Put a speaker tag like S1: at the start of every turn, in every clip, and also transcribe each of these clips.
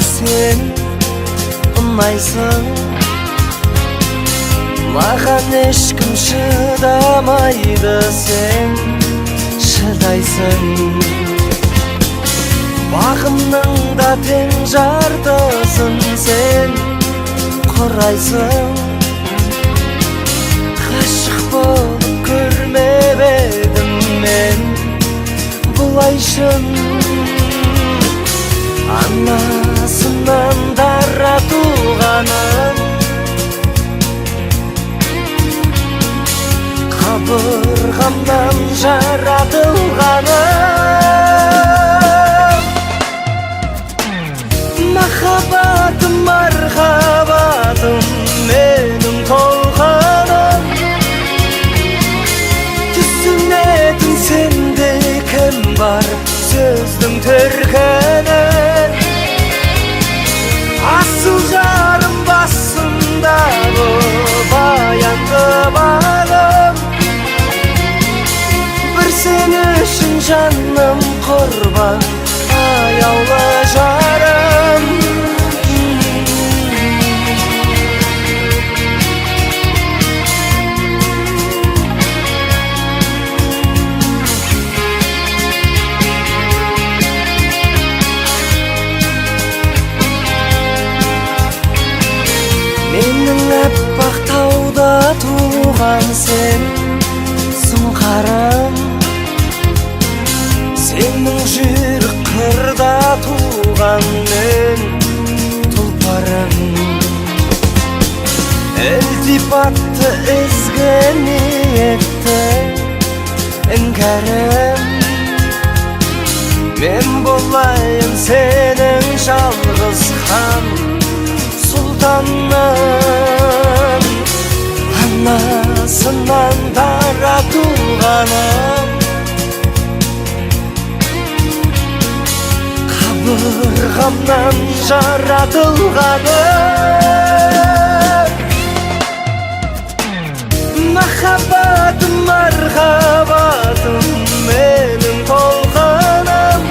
S1: сен ұнайсың, маған ешкім шыдамайды, сен шыдайсың. Бағымның да тең жартысын сен құрайсың. Ғашық болып көрмеп едім мен бұлай шын. Анасынан дара туғаным, қабырғамнан жаратылғаным. Махаббатым, мархабатым, менің толқыным. Түсінетін сенде кім бар, сөздің төркінін. Асыл жарым басындағы баянды бағым. Бір сен үшін жаным құрбан, аяулы жарым. Менің әппақ тауда туған сен сұңқарым, сенің жүйрік қырда туған мен тұлпарым. Ілтипатты ізгі ниетті іңкәрім, мен болайын сенің жалғыз хан сұлтаным. Анасынан дара туғаным, қабырғамнан жаратылғаным. Махаббатым, мархабатым, менің толқыным.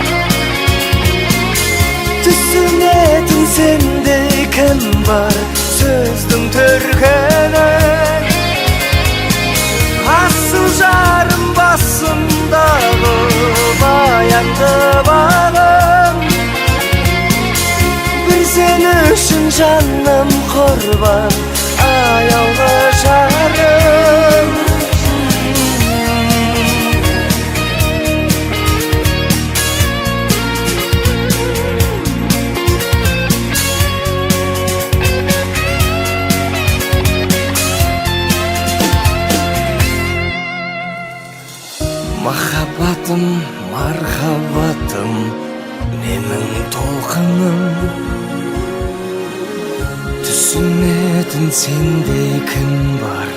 S1: Түсінетін сенде кім бар, сөздің төркінін. Асыл жарым басымдағы баянды бағым. Бір сен үшін жаным құрбан, аяулы жарым. Махаббатым, мархаббатым, менің толқыным. Түсінетін сенде кім бар,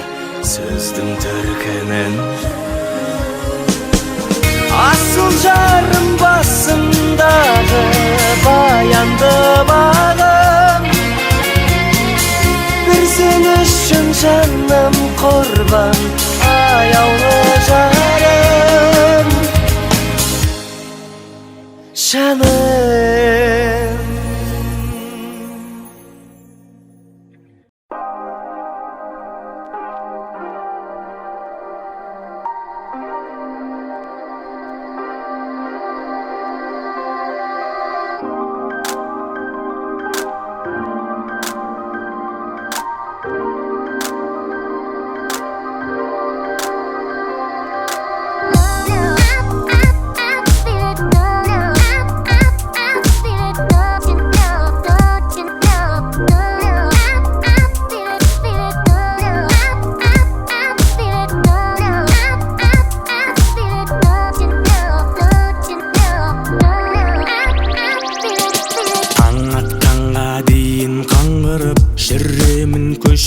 S1: сөздің төркінін. Асыл жарым басымдағы баянды бағым. Бір сен үшін жаным құрбан, аяулы жарым. Жаным.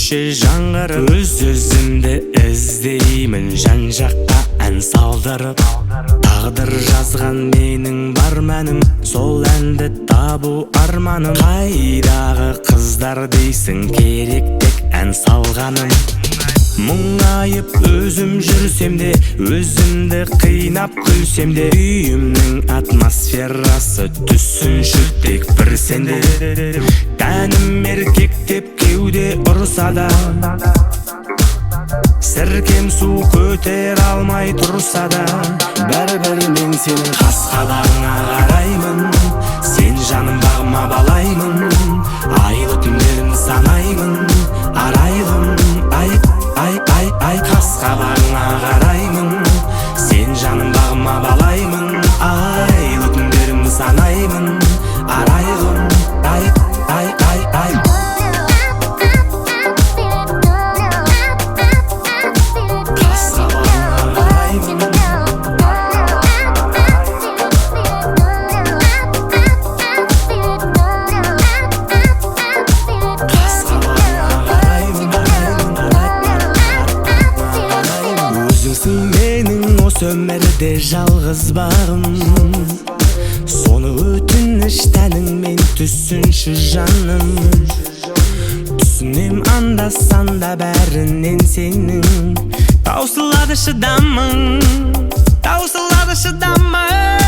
S2: жаңғырып, өз-өзімді іздеймін жан жаққа ән салдырып. Тағдыр жазған менің бар мәнім, сол әнді табу арманым. Қайдағы қыздар дейсің, керек тек ән салғаным. Мұңайып өзім жүрсем де, өзімді қинап күлсем де, үйімнің атмосферасы түсінші тек бір сенде. Тәнім еркек деп кеуде ұрса да, сіркем су көтер алмай тұрса да, бәрібір мен сенің қас-қабағыңа қараймын. Сен жаным бағыма балаймын, айлы түндерін санаймын. Арайлым, ай, қас-қабағыңа қараймын. Сен жаным бағыма балаймын, айлы түндерін санаймын. Арайлым, ай. Өмірде жалғыз бағым, соны өтініш тәніңмен түсінші жаным. Түсінем анда-санда бәрінен сенің, таусылады шыдамың, таусылады шыдамың.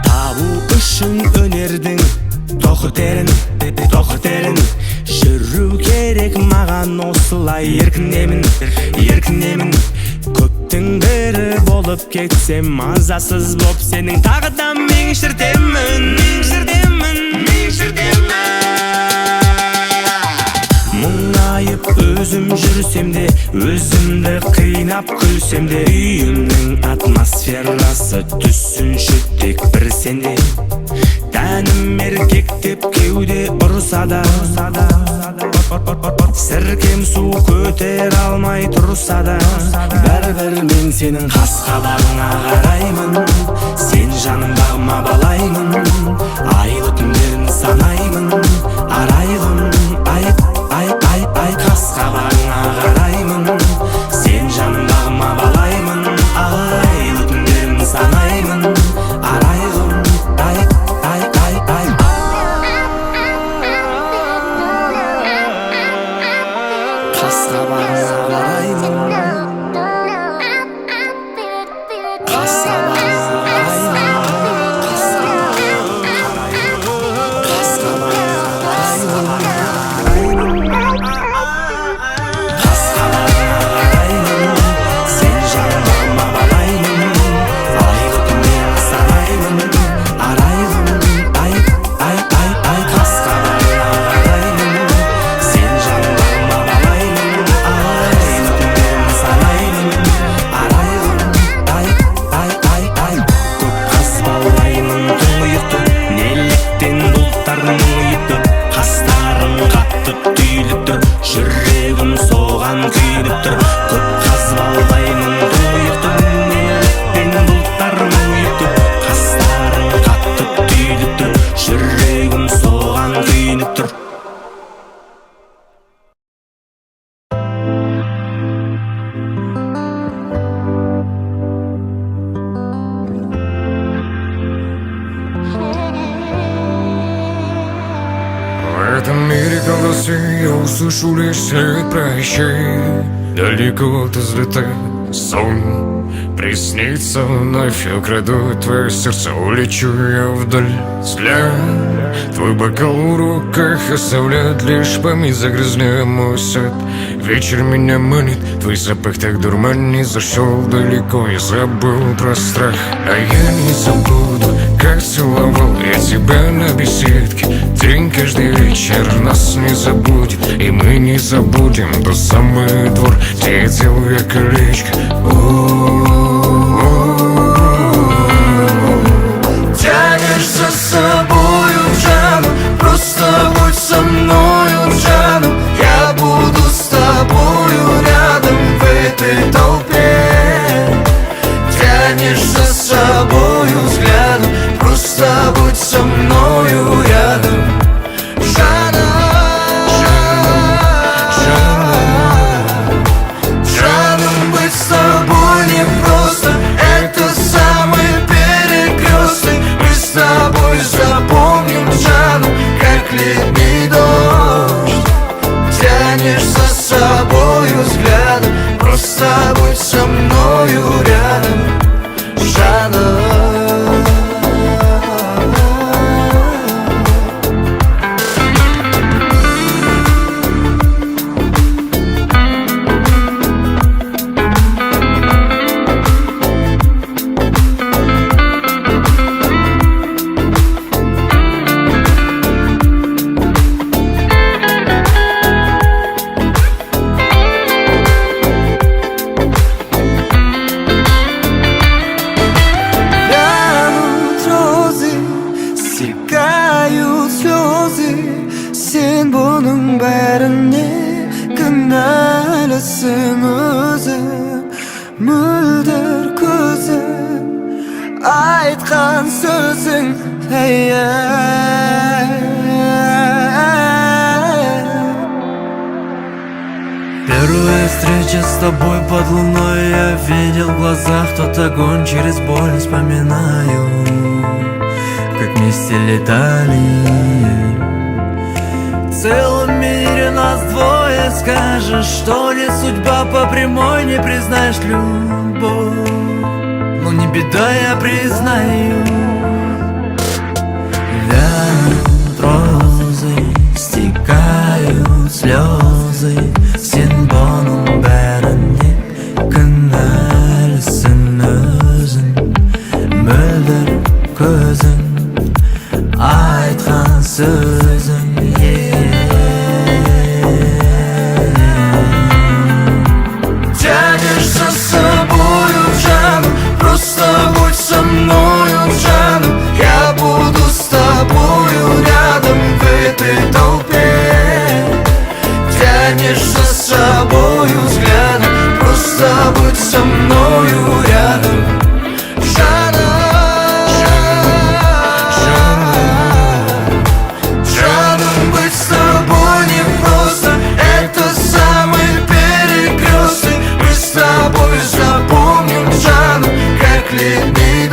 S2: Табу үшін өнердің тоқы терін, жүру керек маған осылай еркінемін. Көптің бірі болып кетсем, мазасыз боп сенің тағы да меңшіртемін. Мұңайып өзім жүрсем де, өзімді қинап күлсем де, үйімнің атмосферасы түсінші тек бір сенде. Тәнім еркек деп кеуде ұрса да, сіркем су көтер алмай тұрса да, бәрібір мен сенің қас-қабағыңа қараймын. Сен жаным бағыма балаймын, айлы түндерін санаймын. Арайлым, ай, қас-қабағыңа қараймын. Сен жаным бағыма балаймын, айлы түндерін санаймын. Арайлым, ай. Жүрегім соған күйініп тұр, көп қазбалаймын тұйықтым. Неліктен бұлттар мұңайып тұр, қастарың қатты түйіліп тұр, жүрегім соған күйініп тұр.
S3: В этом мире голосы я услышу лишь след прощай. Далеко взлетает сон, приснится вновь, украду твое сердце, улечу я вдаль. Взгляд, твой бокал в руках оставляет лишь память, загрязняя мой сад. Вечер меня манит, твой запах так дурманит, зашел далеко, я забыл про страх. А я не забуду, как целовал я тебя на беседке. День каждый вечер нас не забудет, и мы не забудем до самый двор, где я делал я колечко.
S1: Тянешь за собою, Джану, просто будь со мною, Джану. Я буду с тобою рядом в этой толпе. Тянешь за собою взглядом, просто будь со мною рядом. Жаном быть с тобой непросто, это самый перекрестный. Мы с тобой запомним Джану, как летний дождь. Тянешь за собой өзің айтқан сөзің
S4: Первая встреча с тобой под луной, я видел в глазах тот огонь, через боль вспоминаю, как вместе летали. В целом мире нас двое, скажешь, что не судьба по прямой, не признаешь любовь. Ну не беда, я признаю. Вянут розы, стекают слезы, сен бұның бәріне кінәлісің өзің. Мөлдір көзің айтқан сөзің.
S1: Тянешь за собою, жаном, просто будь со мною, жаном. Я буду с тобою рядом в этой толпе. Тянешь за собою взглядом, просто будь со мною рядом, жаном. Жаном быть с тобой непросто, это самый перекресток. Мы с тобой запомним, жаном, как летний